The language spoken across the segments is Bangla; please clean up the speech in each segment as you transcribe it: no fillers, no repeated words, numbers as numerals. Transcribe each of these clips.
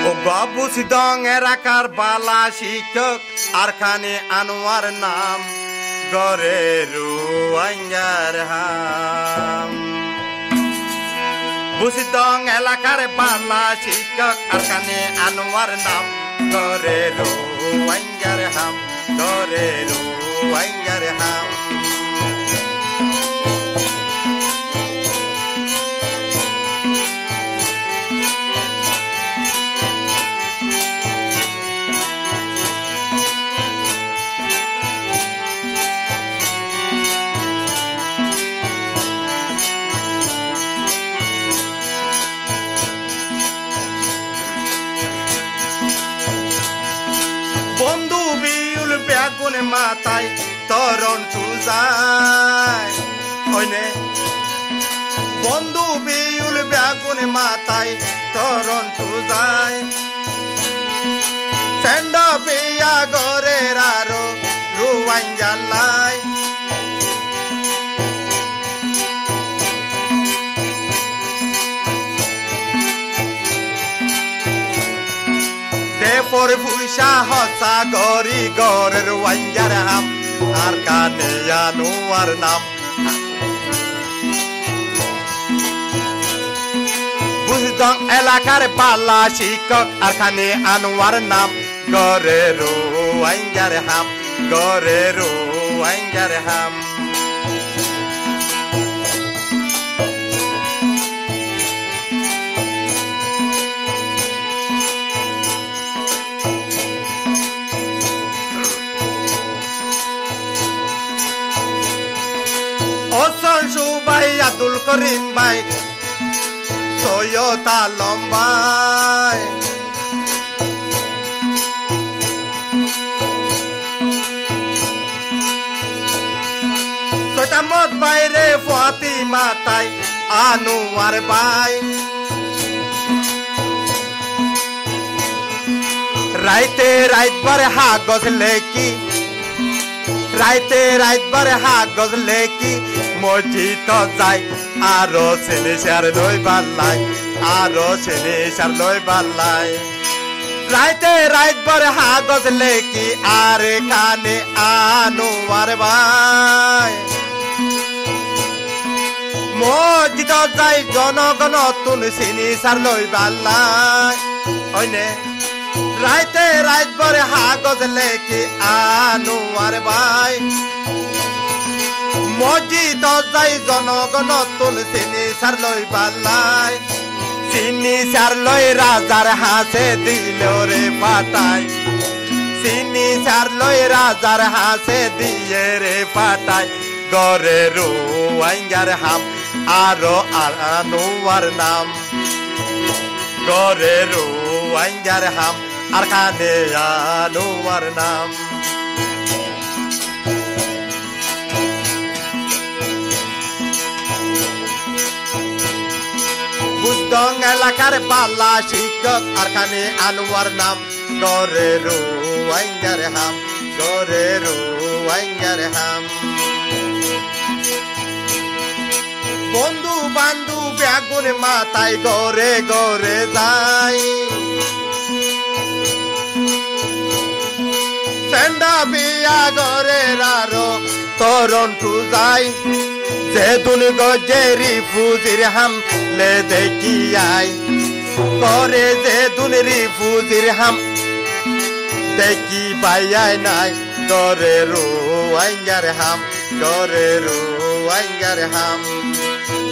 বুসিদং এলাকার বালা শিক্ষক আর খানে আনোয়ার নাম গরে রুয়াঙ্গার হাম। বুসিদং এলাকার বালা শিক্ষক আর খানে আনোয়ার নাম গরে রুয়াঙ্গার হাম, গরে রুয়াঙ্গার হাম। বন্ধু বিউল বেগুনে মাথায় তরণ চুজায় হইনে। বন্ধু বিউল বেগুনে মাথায় তরণ চুজায় সেন্ড বিয়া গরের আরো রুয়াইন জ্বালায়। পরে পুইসা হসা গরি গরের ওয়াইঙ্গার হাম আর কানে আনোয়ার নাম। বুসিদং এলাকার পালা শিক্ষক আর খানে আনোয়ার নাম গরের ওয়াইঙ্গার হাম, গরের ওয়াইঙ্গার হাম। ওসন সুবাই আব্দুল করিম ভাই সৈয়দা লম্বাই সৈতামত বাইরে ফাতিমা তাই আনোয়ার ভাই। রাইতে রাইতবার হাগজ লেকি, রাইতে রাইতবার হাগজ লেকি মসজিদ যাই আরো সেনেসার লই বাল্লাই, আরো সেনেসার লই বাল্লাই। রাইতে রাইতবার হাগজ লেকি আর খানে আনোয়ার ভাই। মসজিদ যাই জনগণ তুন সেনেসার লই বাল্লাই হইনে। রাইতে রাইতবার হাগজ লেকি আনোয়ার ভাই। মসজিদ যাই জনগণ তুল চিনি সার লই পাল্লাই। চিনি সার লই রাজার হাসে দিল রে পাটাই, চিনি সার লই রাজার হাসে দিয়ে রে পাটাই। গরে রুয়াঙ্গার হাম আরো আনোয়ার নাম, গরে রুয়াঙ্গার হাম আর খানে আনোয়ার নাম। বুসিদং এলাকার বালা শিক্ষক আর খানে আনোয়ার নাম গরে রুয়াঙ্গার হাম, গরে রুয়াঙ্গার হাম। বন্ধু বান্ধু বেগুনে মাথায় গরে গরে যাই সেন্ডা বিয়া গরের আরো তরণ চুজাই। যে দুন গজেরি ফুজির হাম লে দেখি আই করে, যে দুন রি ফুজির হাম দেখি পাইয়াই নাই। গরে রুয়াঙ্গার হাম, গরে রুয়াঙ্গার হাম।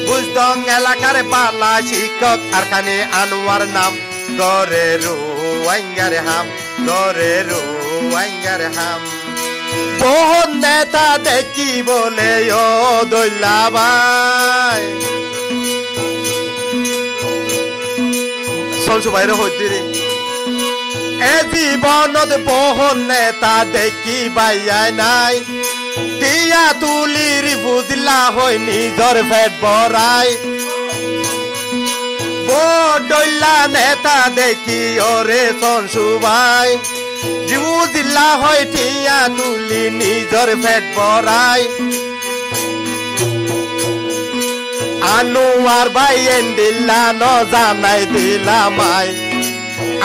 বুসিদং এলাকার বালা শিক্ষক আর খানে আনোয়ার নাম গরে রুয়াঙ্গার হাম, গরে রুয়াঙ্গার হাম। বহুত নেতা দেখি বলে ও দৈলা ভাই সলসু বাইরে হইতিরি। এ জীবনত বহু নেতা দেখি বাইয়াই নাই। দিয়া তুলির বুঝলা হই নিজর পেট ভরাই। বড়লা নেতা দেখি ওরে সলসু ভাই বুঝলা হয় টিয়া তুলি নিজর পেট ভরাই। আনোয়ার ভাই এন্ডিল্লা ন জানাই দিলামাই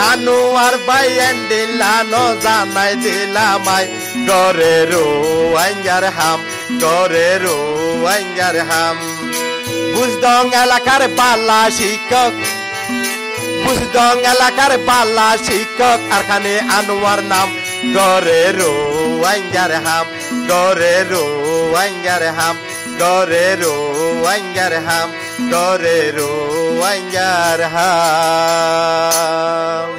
আনোয়ার ভাই এন্ডিলানো জানাই দিলামাই গরে রোয়াঙ্গার হাম গরে রোয়াঙ্গার হাম বুঝদং এলাকার পাল্লা শিক্ষক বুঝদং এলাকার পাল্লা শিক্ষক আরখানে আনোয়ার নাম গরে রোয়াঙ্গার হাম গরে রোয়াঙ্গার হাম গরে রোয়াঙ্গার হাম গরে রোয়াঙ্গার হাম